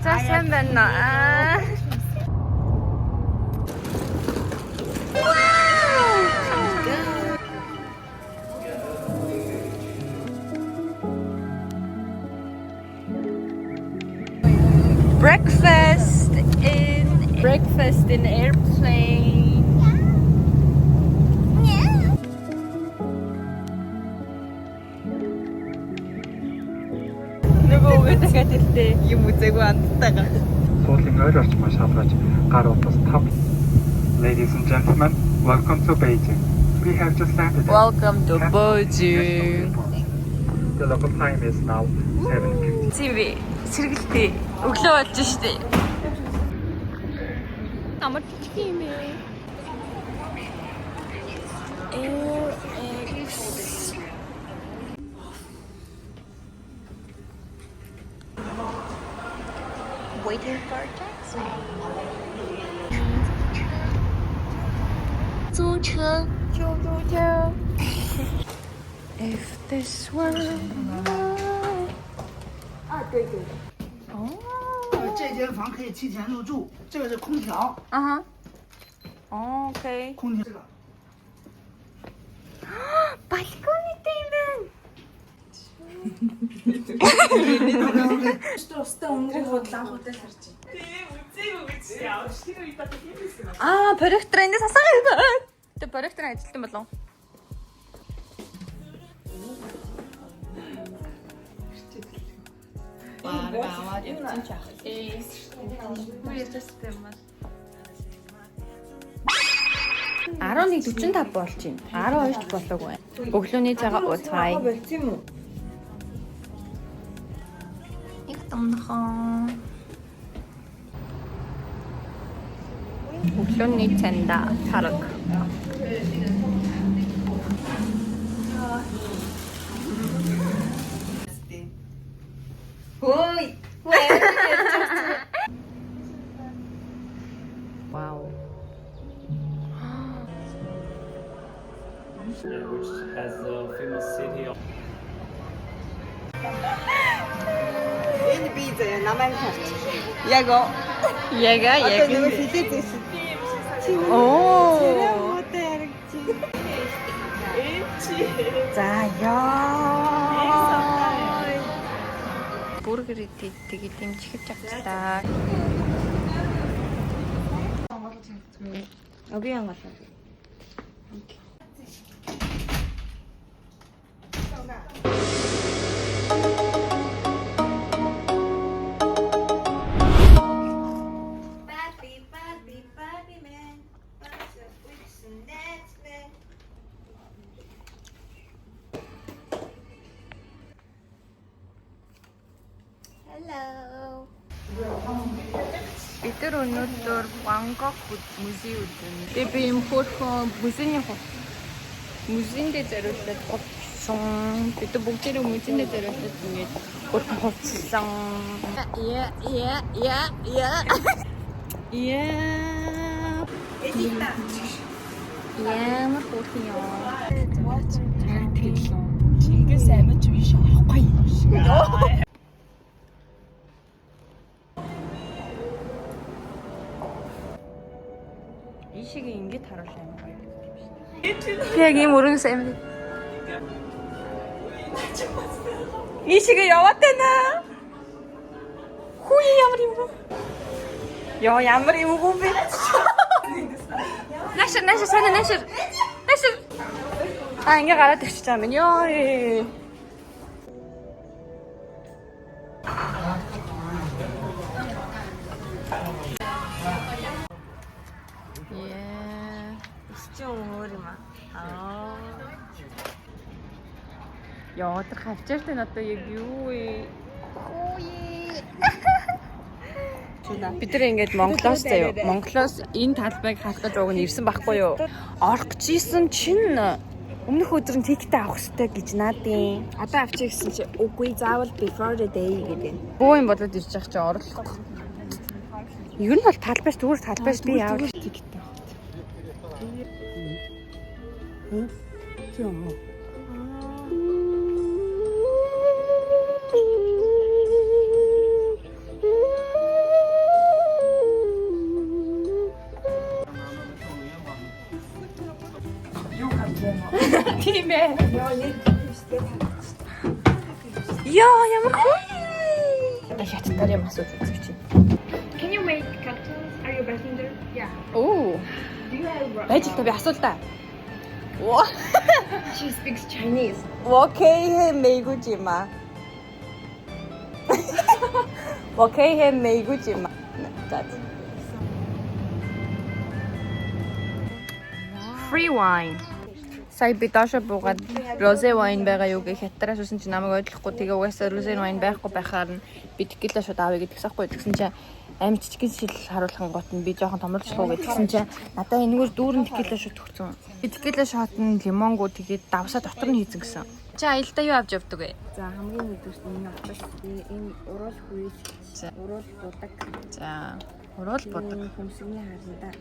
За сайн байна аа. Breakfast in airplane. Нөгөө үгээд хэлтэй юм үзээгүй амттайгаа. Суулын ойр орчмоор шалгаж гар утас тав. Ladies and gentlemen, welcome to Beijing. We have just landed. Welcome to Beijing. The local time is now 7:50. TV сэргэлтэй өглөө болж штэ. Амар тийм ээ. Waiting for taxi. 租车。 If this were 对。哦。这间房可以提前入住，这个是空调。OK。空调这个。 Balkoni тийм. Проектор эндээс асаагаа юм. Тэ проектор ажилтсан болов. Аваад явчихсан ч ах. Үгүй систем байна. 11:45 болж байна. 12 ч болоогүй. Өглөөний цагаа ууцгаая. Болцсон юм уу? Их томхон. Өглөөний цанда тараг. Ой. Wow. Which has a famous city of Энэ би зэ намайг харч. Яг оо. Яг. Нөгөө хилээд байсан. Оо. Муутай харагдчих. За яа. Бургер идэдэг дэмжих авчлаа. Би янгалаа. Hello. Бид нар өнөөдөр Бангкок музей үзэнэ. Тэгээ би юм хөөрхөн музейндээ зориулаад бодсон. Бид бүгдээрээ музейндээ зориулаад ингэж хөөрхөн хувцсан. Yeah. Ямар хөөрхөн юм. Чингис амьд биш аахгүй. Ишиг ингэж харуулах юм гоё. Яг ийм өргөн сайн. Ишиг яваад байна. Хүй ямар юм бэ? Яа ямар юм бэ? Нашир. Ингээ гараад ирчихэж байгаа юм. Ёо. Өөр юм аа. Яа, тэр хавчаартай надад яг юу вэ? Бид нар ингээд Монголоос заяа. Монголоос энэ талбайг хатгаж уг нь ирсэн байхгүй юу? Орох гэжсэн чинь өмнөх өдөр нь тиктэй авах хэрэгтэй гэж наадын. Одоо авчиг гэсэн чи үгүй заавал before the day гэдэг. Бөө юм болоод ирж байгаа чи орлох. Ер нь бол талбайш зүгээр талбайш би яавал тиктэй. бэ? Яа, ямар гоё. Хятадаар юм асууж үзэх чинь. Can you make cocktails? Are you a bartender? Yeah. Оо. Do you have? Байж л та би асуул та. Оо. She speaks Chinese. Окей, мэйгүү юм аа. Окей, мэйгүү юм аа. Free wine. Сая би доошо буугаад rosé wine байгаа юу гэх хятадаас үсэн чи намайг ойлгохгүй тэгээ угаасаа rosé wine байхгүй байхаар нь би текила шууд авъя гэдгээс ахгүй тэгсэн чи амин жижигэн шил харуулхан гот нь би жоохон томруулчихгүй гэдгсэн чи надаа энэгээр дүүрэн текила шууд төгцөн. Би текила шот нь лимонгоо тэгээд давсаа дотор нь хийцэн гэсэн. Чи аялдаа юу авч явдаг вэ? За хамгийн нэгдүгээр энэ утас энэ уруул хүрээс уруул будаг. За уруул будаг. Хөмсгний харандаа.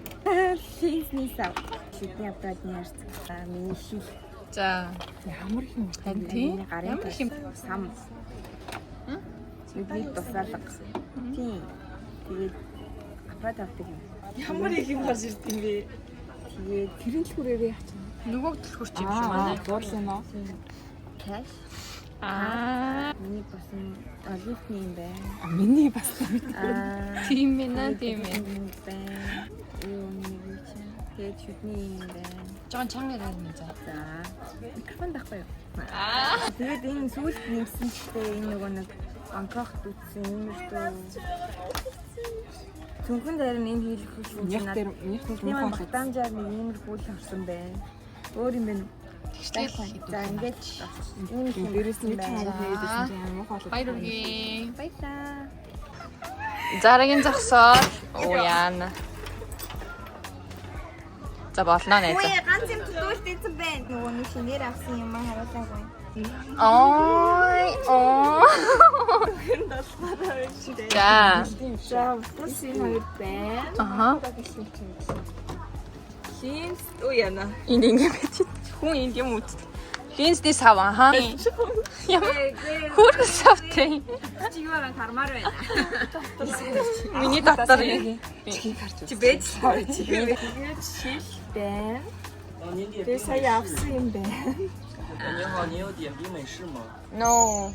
Хийсний сав. Шидний авдаадны арц. Миний шил. За Ямар их юм бэ? тийм. Гарын Ямар их юм. сам. Бидний тусаалга. Тийм. Тэгээд аппарат авдаг юм. Ямар их юм гарч ирд юм бэ? Тэгээд тэрэн л хүрээрээ яач. Нөгөөг төлхөрч юм шиг байна. Гурлаа юм аа. Кэш. Миний бас олифны юм байна. Миний бас Тийм ээ, тийм ээ. байна. Юу нэг юм чи. Тэгээд шүдний юм байна. Жон чангаар харна за. За. Микрофон байхгүй юу? Тэгээд энэ сүүлд нэгсэн чтэй энэ нөгөө нэг Бангкокт үтсэн юм шүү. Түнхэн дээр нь энэ хийх хүссэн чинь надад тийм батамжаар нэг иймэр бүл орсон байна. Өөр юм байна. За ингээд энэ дээрээс нь байна. Баяр үргээ. Баярлаа. Зарагийн зогсоор. Оо яана. За болно нэ. Ганц юм төвлөлт ийцэн байна. Нөгөө нэг шинээр авсан юм харуулаагүй. Ой. За. За бус юм хоёр байна. Аха. Линз уу яна. Энд ингэ байж. Хүн энд юм үт. Линзний сав аха. Ямар хөргө савтай. Чи юу аван кармаар байна. Миний дотор. Чи бэж чи шил байна. Тэгээ сая авсан юм байна. 你好，你有点冰美式吗？ No.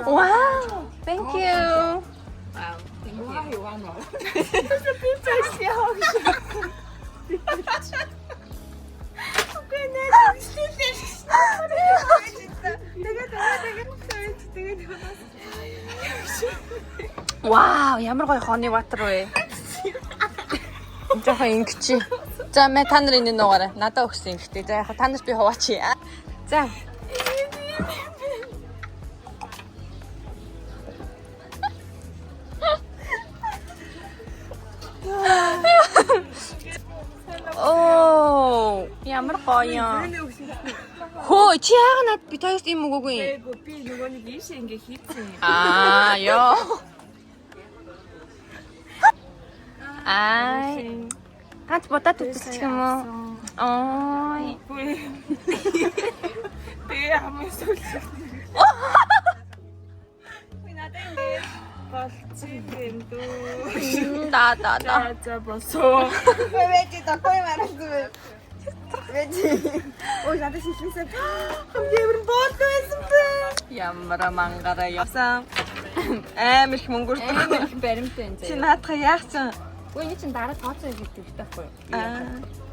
Wow. Thank you. Вау, ямар гоё хооны ватер вэ? Жохоо ингэчи. За мэ та нар энэ нуугаарай. Надаа өгсөн юм гэхдээ. За яг та нарт би хуваач. За. Оо, ямар гоё. Хөө, чи яагаад над би тоёс юм өгөөгүй? Би нөгөө нэг ийш ингэ хийцэн. Аа, ёо. Ай. Ганц бодоод үзчих юм уу? Ой. Тэгээ хамгийн сүүлчээ. Би надад ингэ болчих юм дөө. Да. За босоо. Вэжи такой марасгүй. Вэжи. Ой, надад шилжсэн. Хамгийн амар боолтой байсан бэ. Ямар мангара Асан амар их мөнгөөр амар их баримттай энэ чи заяа. наадах яахсан. Гүй энэ чинь дараа тооцоо хийдэг байхгүй юу?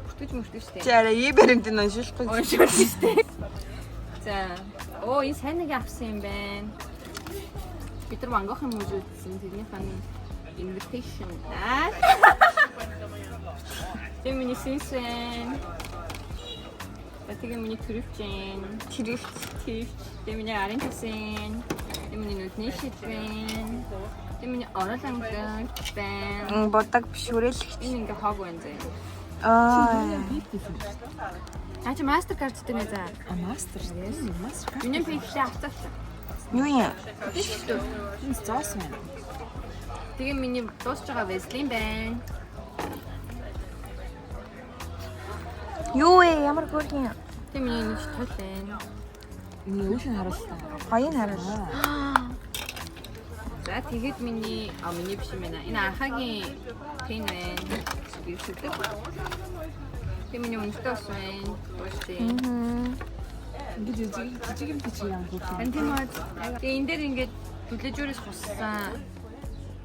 Бүртэж мөртөж штэ. Чи арай ий баримтыг уншуулахгүй. Уншуулж штэ. За. Оо, энэ сайн нэг авсан юм байна. Бид нар Бангкокын мужид үзсэн. Тэрнийх нь invitation. Тэгээ миний синсэн. Тэгээ миний төрөвчин. Тэгээ миний арын тасан. Тэгээ миний нүдний шидвэн. Тэгээ миний ороландаг байна. Бодог биш хүрээлэгч. Энэ ингээ хог байна заяа. Аа. Чи MasterCard дээр нэ за. Мастер. Мастер. Миний пикчээ авцаач. Юу юм? Энэ зоос байна. Тэгээ миний дуусч байгаа Vaseline байна. Юу ээ ямар гөргөн. Тэгээ миний нэг тол байна. Үүшин харуулсан. Хоёрыг харуулсан. За тэгээд миний биш юм байна. Энэ анхаагийн пен байна. Иршүүлдэг. Тэг миний өнөртөө ус байна. Дууштай. Ингээд жижиг юм чи яа гэх юм. Антимод. Тэгээ энэ дээр ингээд түлэжүүрээс хуссан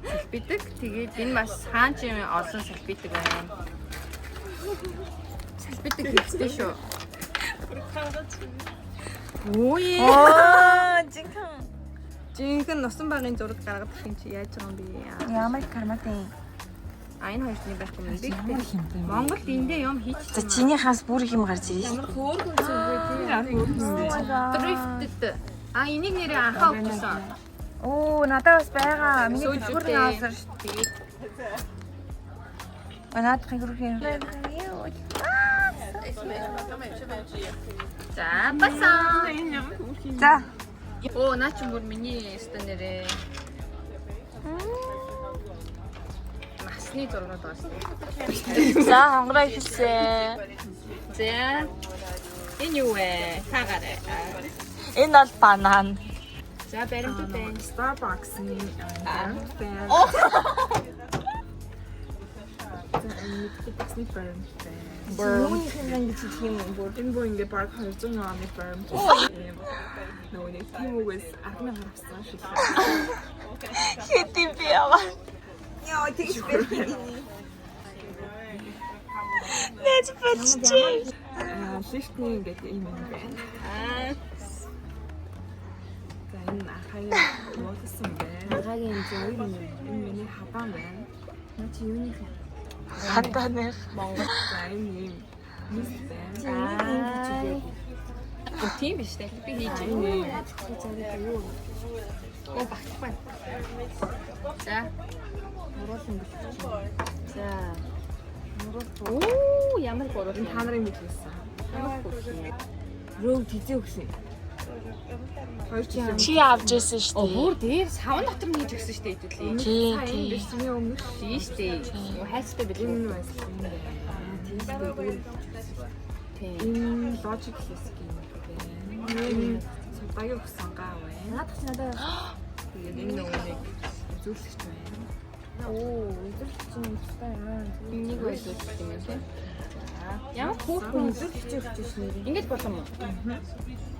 салбидаг. Тэгээд энэ бас хаан ч юм олон салбидаг байна. Салбидаг хэрэгтэй шүү. Ой. Жинхэнэ носон багын зураг гаргах юм чи яаж байгаа юм бэ? Ямар карматай. Энэ хоёрны байх юм бэ? Монголд эндээ юм хийч. За чиний хаас бүр их юм гарч ирж. Ямар хөөрхөн зүйл. Дрифтэд. Энийг нэрээ анхаа өгсөн. Оо, надад бас байгаа. Миний зүгээр наасан шүү дээ. Манайд хэгрүүх юм. За, басан. За. Оо, наа чи бүр миний өстө нэрээ. Масны зургууд байна. За, хонгороо ихэлсэн. За. Энэ юу вэ? Хаагаарай. Энэ бол банан. За, баримтууд байна. Starbucks-ийн баримт байна. Таксны баримт байна. Юуны хэмжээ гэж хэлэх юм бол энэ бүр ингээ баг 200 оны баримт. Нөгөө нэг тиймээс 10,000 авсан шүү дээ. Хэдий би яваа. Яа, тэгж бэрхий. Нэт бэлчээ. Шифтний ингээ юм байна. За энэ ахаа нуусан байна. Ахаагийн зөв юм. Энэ миний хабаан байна. Наа чи юуны хатанер Монгол зайн юм. Тийм биш үү? Би хийж байна. Оо, багтах байна. За. Нуруулсан гэж. За. Оо, ямар гурав Энэ та нарын мэдсэн. Рүү тизээ өгсөн. Чи авч ирсэн шүү дээ. Өөр дээр савн дотор нь хийж өгсөн шүү дээ хэдүүлээ. Тийм. Бидний өмнө шүү дээ. Хайцтай билээ. Энэ байсан юм байна. Тийм. Энэ логик хэсэг юм байна. Энэ багийн өгсөн гаа байна. Надад ч надад тэгээд энэ нэг үзүүлэгч байна. Оо, үзүүлэгч юм байна. Энийг байлуулсан юм байна. Ямар хөөрхөн үзүүлэгч өгч шнэ. Ингэж болох юм уу?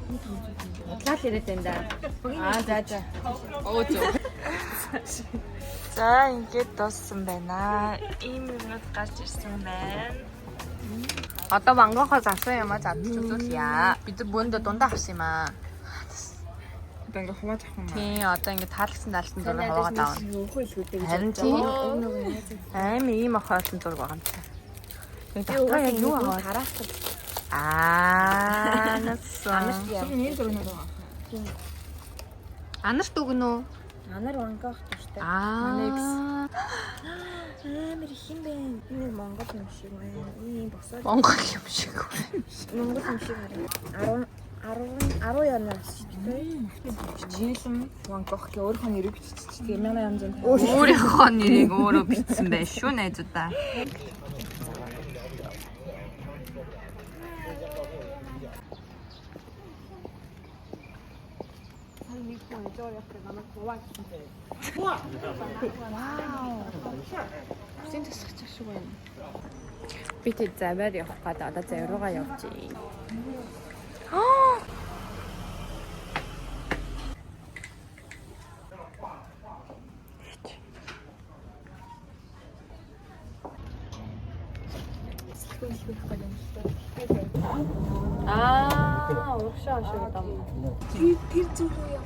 Удлал ирээд байна да. За. Оо зөв. За, ингээд дууссан байна. Ийм юмнууд гарч ирсэн байна. Одоо мангахаас авсан юм аа задчих үзүүлье. Бид бөөндө дундаа авсан юм аа. Одоо ингээд хувааж авах юм аа. Тийм, одоо ингээд таалагдсан зураг хуваагаад авна. Харин тийм. Аймаа ийм охоолсон зураг байгаа юм чинь. Тэгээд дотор яг юу аваад тараах. Анарт Энэ зурнууд байгаа. Анарт өгнө үү? Анар вангах тууштай. Аа. Амар их юм байна. Энэ Монгол юм шиг байна. Энэ босоод Монгол юм шиг байна. Монгол юм шиг байна. 10 янаас шүү дээ. Жилэн вангах гэх өөрийнхөө нэрийг биччихсэн. 1850. Өөрийнхөө нэрийг өөрөө бичсэн байх шүү найзуудаа. Үсэн тасчих шиг байна. Би тэг заваар явах гэдэг одоо завь руугаа явчих. урагшаа ашиг дам. Тэр зүгээр яа.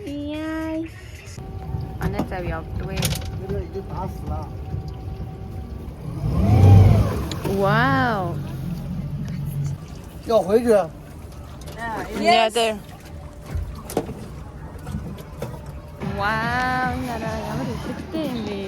Яй. Анаа завь явдгүй. Wow. 要回去。 Yeah, there. Wow, 나라 ямар ихтэй юм бэ?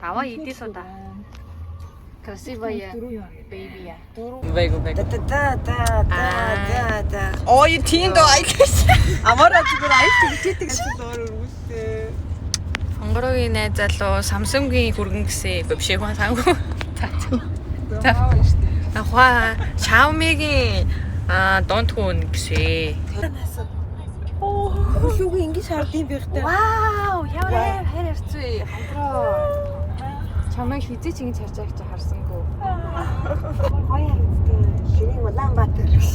Давай иди сюда. Красивая бэйбия. Да. Ой, тийм доо айлс. Амаараа зүгээр аялт хийдэг гэсэн доор үргэлжлээ. Хонгорогийн найз залуу Samsung-ийн хүргэн гэсэн бишээ хүн сангүй. Нахаа Xiaomi-гийн дунд хүн гэсэн. Хөлөөгөө ингэж хардсан байх та. Вау, яа хараарцгүй. Хамтраа. Чамайг хизээч ингэж харж байгаа гэж харсангүй. Гоё харагддаг. Хэрэг Улаанбаатар биш.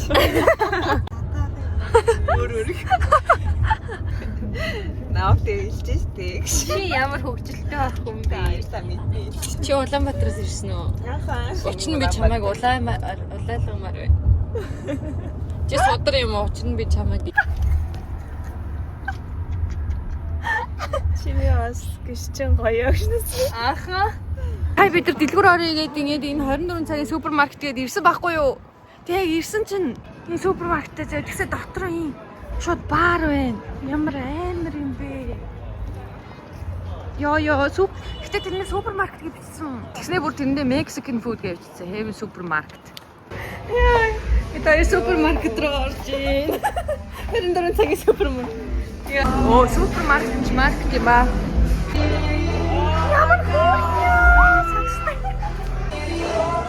Наавтай хэлж штэ. Чи ямар хөвгөлтэй байх юм бэ? Та мэдээ. Чи Улаанбаатараас ирсэн үү? Яхаа. Учир нь би чамайг улаалгамаар байна. Чи содөр юм уу? Учир нь би чамайг Чиний бас гिचэн гоё агшнаас. Аха. Хай бид нар дэлгүүр орё гэдэг ингээд энэ 24 цагийн супермаркет гээд ирсэн байхгүй юу? Тэг ирсэн чинь энэ супермаркетээ зөө тэгсээ дотор юм шууд баар байна. Ямар амар юм бэ? Яа суп. Гэтэ тэрний супермаркет гэж бичсэн. Тэгснээ бүр тэрэндээ Mexican food гэж бичсэн. Heaven supermarket. Яа. Это супермаркет руу орж ийн. 24 цагийн супермаркет. Оо, супермаркет маркет юм ба. Ямар хөөрхөн.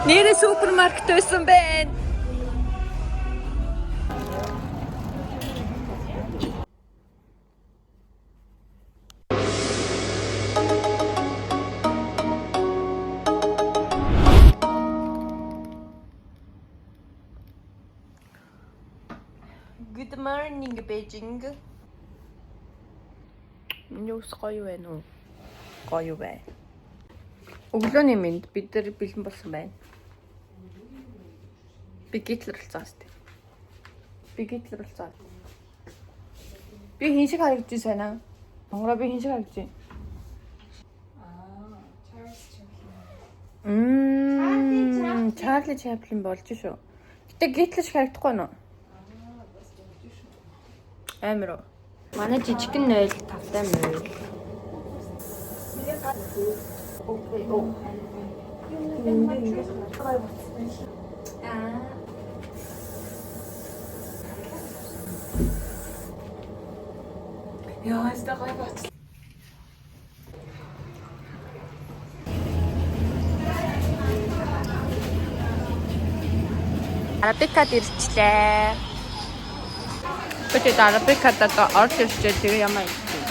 Нэрээ супермаркет байсан байна. Good morning, Beijing. Ньюс гоё байна уу? Гоё бай. Өглөөний мэнд бид нар бэлэн болсон байна. Би гитлэрлцээ хэвчээ. Би хин шиг харагдаж байна. Монгол би хин шиг харагдаж байна. Чарли Чаплин болж шүү. Гэтэ гитлэр шиг харагдахгүй нөө. Амар уу. Манай жижигэн 0 тавтай мөр. Окей. Яа, стагай бат. Арабикад ирчлээ. Бид арабикад орж ирчээ тэгээ ямаа ирсэн.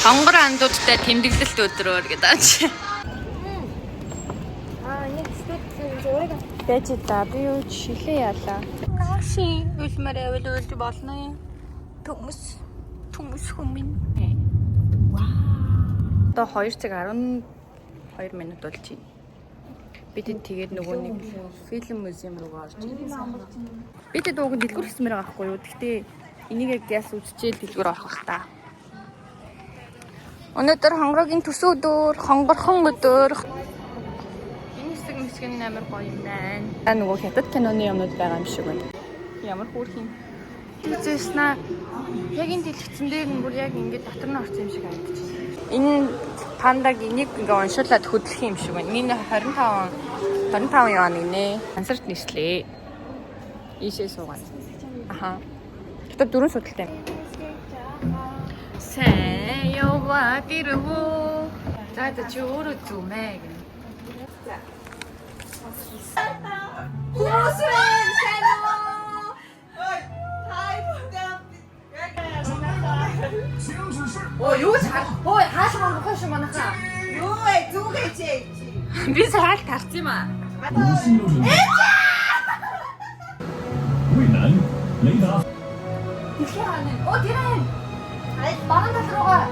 Хонгор андуудтай тэмдэглэлт өдрөөр гэдэг чи. Нэг студ зураг Бэж та би юу шилээ яалаа. Нааши үлмээр авал болно юм. Төмөс хүмүн. Вау. Одоо 2 цаг 12 минут болж байна. Бид тэгээд нөгөө нэг фильм музейм руу орж ирсэн. Бид дууг дэлгүүр хийсмээр байгаа байхгүй юу? Гэхдээ энийг гяс үзчихээ дэлгүүр орох бах та. Өнөөдөр хонгорогийн төсөө өдөр, хонгорхон өдөр. Энэ хэсэг мэсгэн амар гоё юм байна. Нөгөө хятад киноны юмнууд байгаа юм шиг байна. Ямар хөөрхөн. Тэжээснаа яг энэ дэлгэцэн дээр нь бүр яг ингээд дотор нь орсон юм шиг харагдаж байна. Энэ пандаг энийг ингээ уншуулад хөдлөх юм шиг байна. Энэ 25 яаны нэ. Ансарт нийслээ. Ийшээ суугаад. Аха. Гэтэ 4 судалтай юм. Сайн яваа дэрвөө. За чи өөрөө зүмээ гэнэ. Оо юу чар. Ой хаашаа мөн хошоо манайхаа. Юу вэ? Зүгэж чи. Би сайд тарц юм аа. 渭南雷达。 Оо тэрэн. Баган тал руугаа.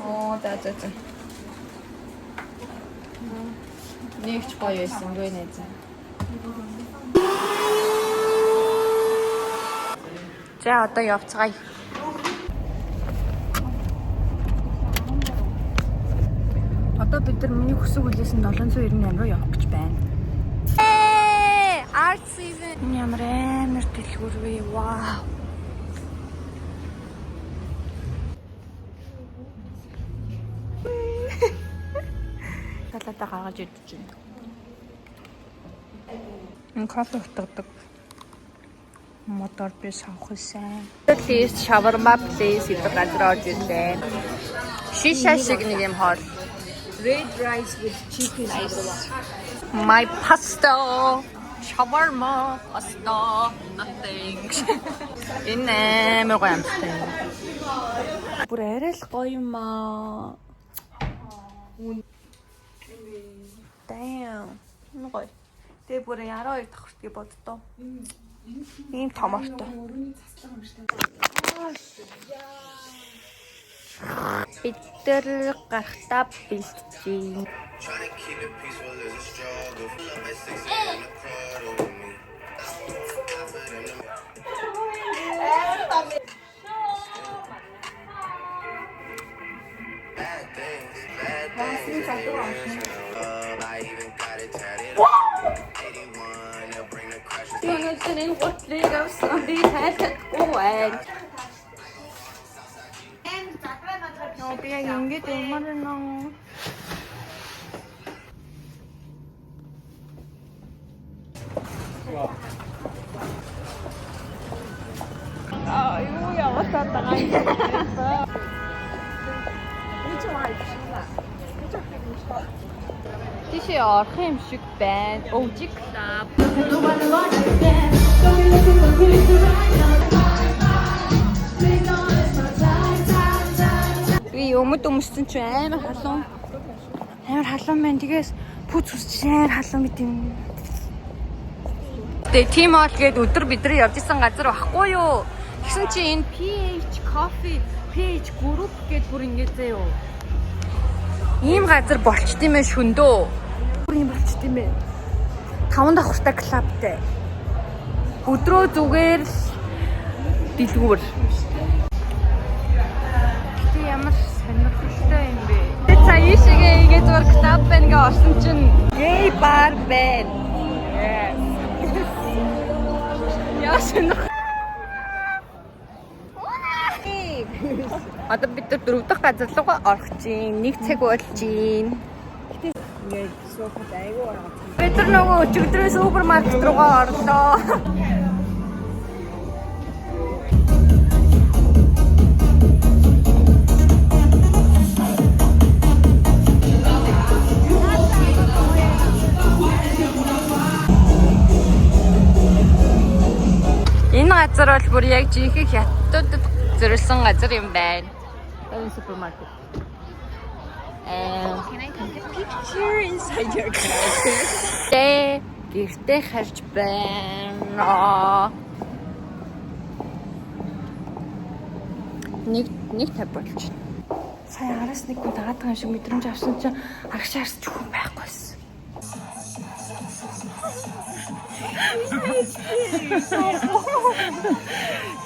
Оо за. Нэгч гоё байсан гүй нэ за. За одоо явцгаая. Одоо бид нар миний хүсэг хүлээсэн 798 руу явах гэж байна. Art season. Ямар амар дэлгүүр вэ? Вау. надад гаргаж идэж байна. Энэ кофе утгадаг. Мотор би савх байсан. Please shawarma please гэдэг газар орж ирлээ. Шиша шиг нэг юм хоол. Red rice with chicken. My pasta. Shawarma, pasta, nothing. Энэ амар гоё амттай. Бүр арай л гоё юм аа. Damn. Энэ гоё. Тэгээ бүр 12 давхртгийг боддоо. Ийм томортой. Бид тэр гарахтаа бэлтжээ. Trying to keep it peaceful is a struggle. It's 6 a.m. the crowd over me. Bad things. I even got it tatted. 81, they'll bring the crashes. Юунуудын готлыг авсан би тайлбаргүй байна. Би яг ингэж юмар нөө. Юу яваад байгаа юм бэ? Тийшээ орох юм шиг байна. Өвжиг клуб. Би өмсөн ч амар халуун. Амар халуун байна. Тэгээс пүүц үсч амар халуун мэт юм. Тэгээ team all гээд өдөр бид нар явж исэн газар байхгүй юу? Тэгсэн чи энэ PH Coffee PH Group гээд бүр ингэ заяа. Ийм газар болчт юм ээ шөндөө. Бүр юм болчт юм ээ. 5 давхртай клубтэй. Өдрөө зүгээр л дэлгүүр. Тэ ямар сонирхолтой юм бэ? Тэ цаа ийшээгээ ингэ зүгээр клуб байна гэ орсон чинь гей бар байна. Yes. Яа сонирх. Одоо бид дөрөв дахь газар руугаа орох чинь 1 цаг болж чинь. Ингээд суухад айгүй орох. Бид нөгөө өчигдрөө супермаркет руугаа орлоо. Энэ газар бол бүр яг жинхэнэ хятадуудад зориулсан газар юм байна. Энэ супермаркет. Can I take a picture inside your car? Гэртээ харж байна. Нэг тав болж байна. Сая араас нэг хүн дагаад байгаа юм шиг мэдрэмж авсан чинь агшаарч хүн байхгүйсэн.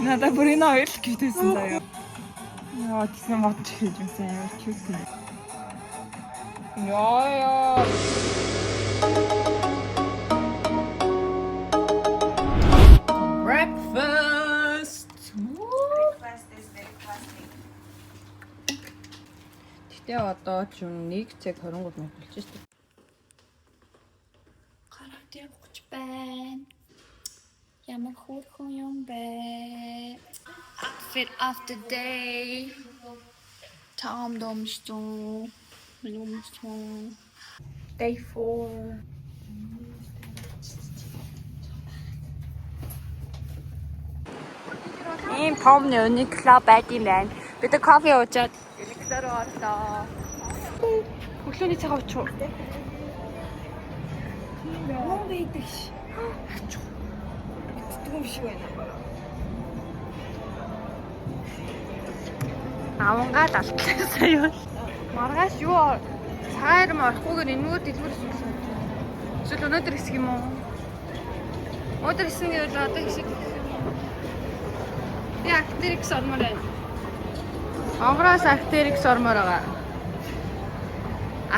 Надад бүр энэ хоёр л гэжсэн заяа. Яа, тийм мод хийж юмсан амар cute юм. Яа. Breakfast. Breakfast is very classic. Гэтэ одоо ч 1 цаг 23 минут болж байна. Гараад явах байна. Ямар хөөрхөн юм бэ? Outfit of the day. Tom Domstone. Day 4. Ийм том нэг клуб байт юм байна. Бид кофе уучаад электроор орлоо. Өглөөний цагаа уучуу. Юу байдаг ш. Тэгүм шиг байна. Авангаад алтлаа сая. Маргааш юу цаар морохгүйгээр энэгээр дэлгүүр хийсэн. Эсвэл өнөөдөр хэсэг юм уу? Өнөөдөр хэсэн гэвэл одоо хэсэг. Би актерикс ормоор байна. Онгороос актерикс ормоор байгаа.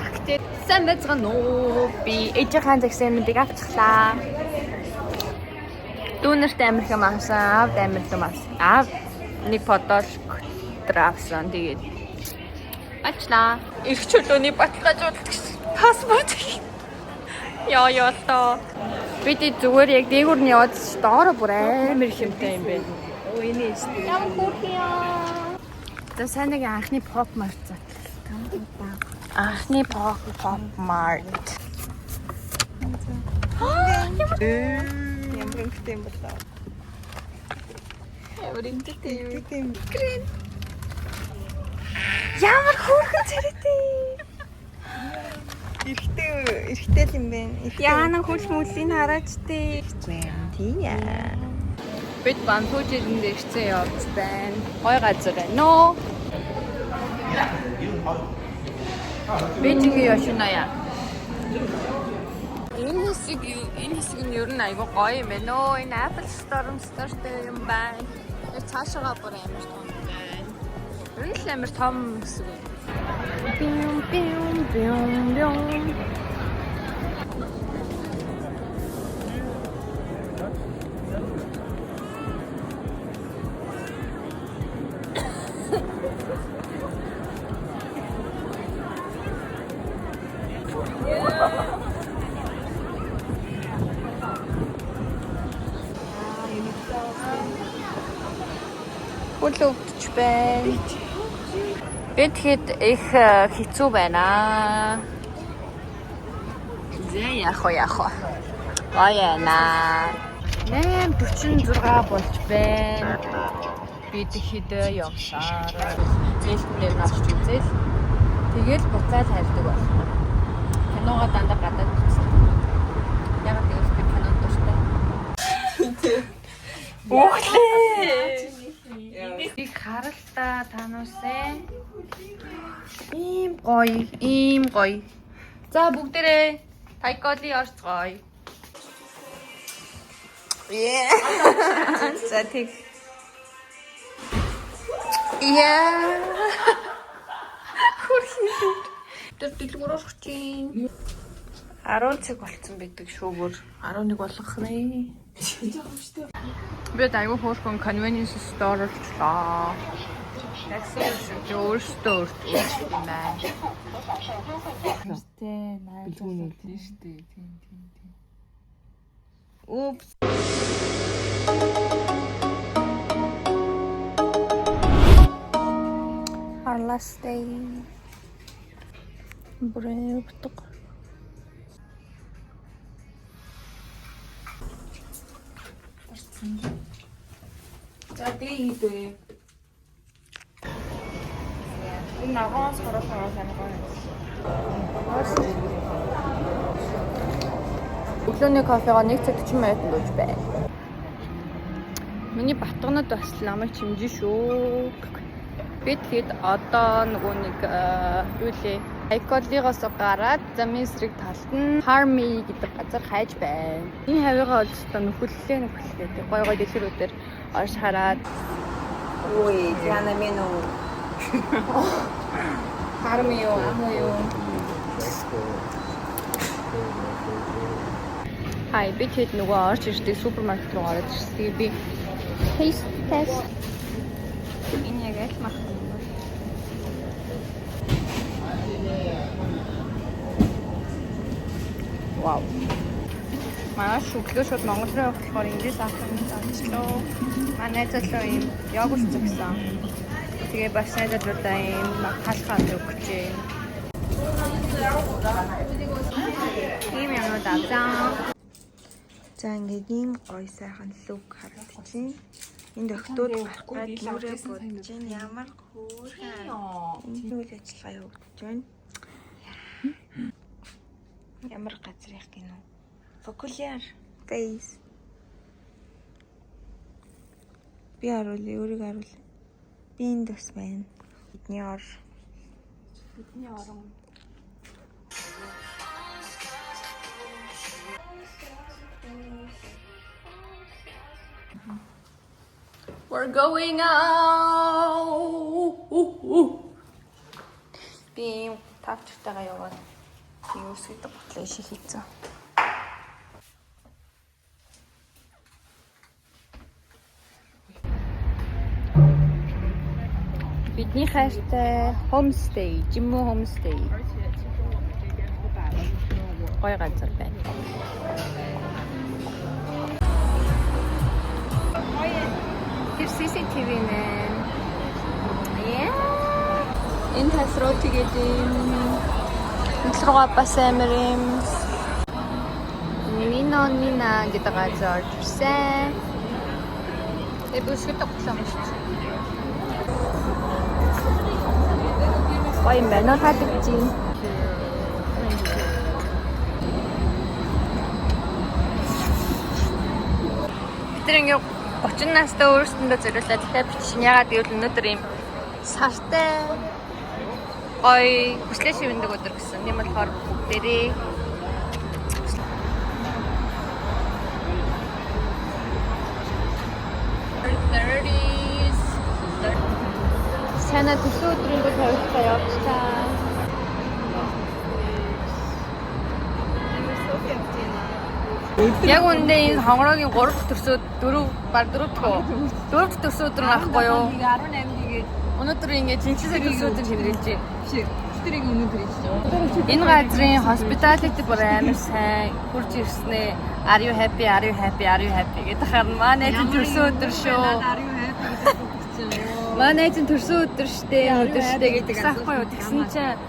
Актер сайн байцгаана уу? Би ээжийн загсаамыг авчихлаа. Дүүнерт амирх юм авсан, аавд амирх юм авсан. Аав нэг подол авсан. Тэгээд ачлаа. Их чөлөөний баталгаажуулалт гэсэн. Паспорт. Яа тоо. Бид зүгээр яг дээгүүр нь яваад доороо бүр амар хэмтэй юм бэ. Оо энэ ээ. Ямар хөөрхий. За сайн нэг анхны pop mart зат. Анхны pop mart. Ямар ихтэй юм болоо. Ямар ихтэй юм. Ямар хөөрхөн царайтай. Эрэгтэй юм байна. Яана хөл мөлийн хараач тий. Тийм яа. Бид Бантуужилэнд ирсэн явц байна. Гой газар байна. Нөө. Бээжингийн Yoshinoya. Энэ хэсэг нь ер нь айгүй гоё юм байна. Нөө энэ Apple Store-тэй юм байна. Яг цаашаа бүр амар том байна. Ер нь л амар том хэсэг. Бим бим бим бим. Үлөвдөж байна. Бид хэд их хэцүү байна. Зэ яах вэ? Баяна. 8:46 болж байна. Бид хэд явсаар зээлтнээр навч үзэл. Тэгэл буцаад хайрдаг байна. Киногоо дандаа гадаад үзсэн. Ягаад гэвэл би кинонд дуртай. Өөхлөө. Би харалтаа тануусаа. Ийм гоё. За бүгдээрээ тайколи орцгоё. За тэг. Хөрхий. Тэр дэлгүүр орох чинь 10 цаг болцсон байдаг шүү бүр 11 болох нэ. Би айгүй хөөрхөн convenience store очлоо. Такси өөртөө юм байна. Тэ бэлгүүн үлдэн штэ. Тийм. Упс. Our last day. Brave. За дээдээ. Энэ нагоос харахаа санаа. Өглөөний кофега 1 цаг 40 минут дууж байна. Миний батганад бас намайг чимжин шүү. Бид хэд одоо нөгөө нэг юу лээ Айколигоос гараад замын эсрэг талд нь Harmy гэдэг газар хайж байна. Энэ хавьяага олцтой нөхөллөө гой дэлгэрүүдээр орж хараад Ой, яна мену. Harmy юу амуу. Хай би хэд нөгөө орж ирдэг супермаркет руу ороод ирсэн. Би taste test энэ яг л мах. Вау. Маш өглөө шууд Монгол руу явах болохоор ингээс авах юм санчлаа. Манай залуу юм йогурт зөксөн. Тэгээ бас найзуудаа юм халахад өгч юм. Ийм юмнууд авсан. За ингээд ийм гоё сайхан лук харагдчихээн. Энд охтууд гарахгүйд юурэ бодож байна. Ямар хөөрхөн. Энэ үйл ажиллагаа явагдаж байна. Ямар газар их гинөө. Фокулиар face. Би харуулъя, өөрийгөө харуулъя. Би энд бас байна. Бидний орон. We're going out. Би тавчтайгаа яваад юусэд ботлоо шихийцэн. Бидний хайртай homestay, Жиммүү homestay. гоё газар байна. Тэр CCTV-нэ. Энэ тас руу тэгээд энэ руугаа бас амар юм Нина гэдэг газар төрсэн. Тэгээд бүсгэд тогтсон юм шүү. Гоё юм байна. Таадагч юм. Тэр ингээ 30 настай өөрсөндөө зориулаад дахиад бичсэн. Ягаад гэвэл өнөөдөр юм сартай гоё хүслээ шивэндэг өдөр гэсэн. Тийм болохоор бүгдээрээ Sana төсөө өдрөндөө тавьчихаа явуулаа. Яг үндэ энэ хонгорогийн 3 дахь төсөө 4 төсөө өдөр авахгүй юу? 18 гээд өнөөдөр ингээ жинхэнэ төсөө өдөр хэрэгжилж байна. Тэр өнөөдөр хийж. Энэ газрын hospitality бүр амар сайн хурж ирснэ. Are you happy? Are you happy? Are you happy гэдэг харна. Манай төсөө өдөр шүү. Манай эзэн төрсөн өдөр штэ гэдэг аахгүй юу тэгсэн чинь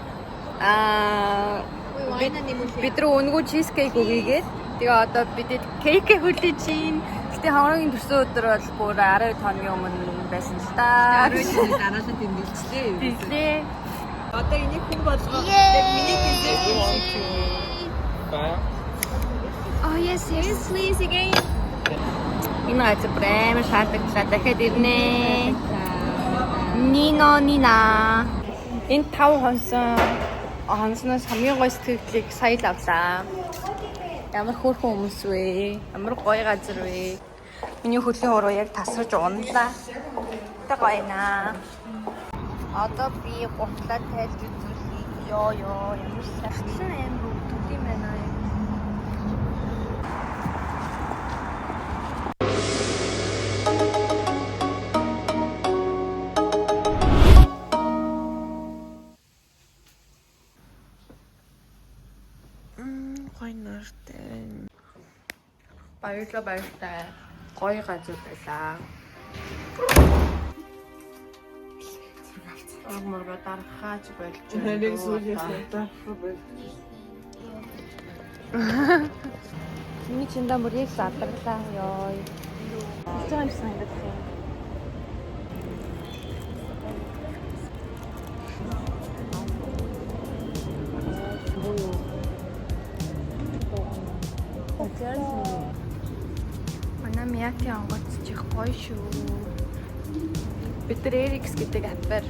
бид рүү өнгөө чизкейк өгийгээд тэгээ одоо бидэд кейк хүлээж чинь гэтээ хоорогийн төрсөн өдөр бол бүр 12 хоногийн өмнө байсан л та 12 хоногийн дараалал тэмдэглэжлээ тийм одоо энийг хүн болгоо миний хэлсэн Oh yes please again энэ газар прям шаардлагатай дахиад ирнэ Нина. Энэ 5 хонсноос хамгийн гоё сэтгэлийг сая л авлаа. Ямар хөөрхөн хүмүүс вэ? Ямар гоё газар вэ? Миний хөлийн уруу яг тасарч унлаа. Тэ гоё наа. Одоо би гутлаа тайлж үзүүлье. Ямар сайхан амар төд юм байна. Баярлалаа. Гоё газар байлаа. Амарга дарахаач болж байна. Нэг сүүлээс Миний чиндаа бүр яг садаглаа ёо. Хийж байгаа юм санагдах юм. Манай Мияки онгоц чих гоё шүү. Бид Эрикс гэдэг апаар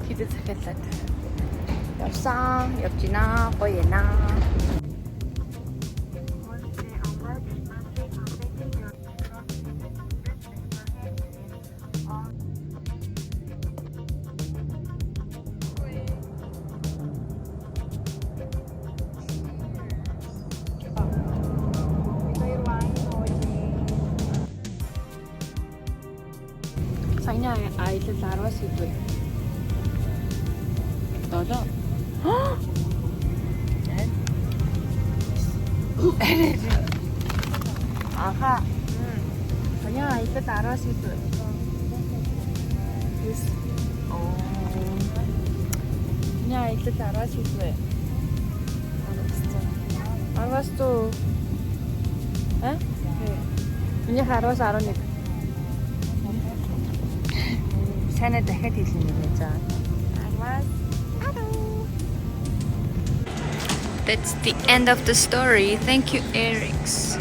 хийдэг захиалаад явсан, явж гинэ, гоё яана. Саяны аялал 10-аас идвэ. Долоо. Аха. Саяны аялал 10-аас идвэ. Yes. Oh. Саяны аялал 10-аас идвэ. 10-аас туу. Миний 10-аас 11. Sana дахиад хэлнэ гэж байна. That's the end of the story. Thank you, Eric's.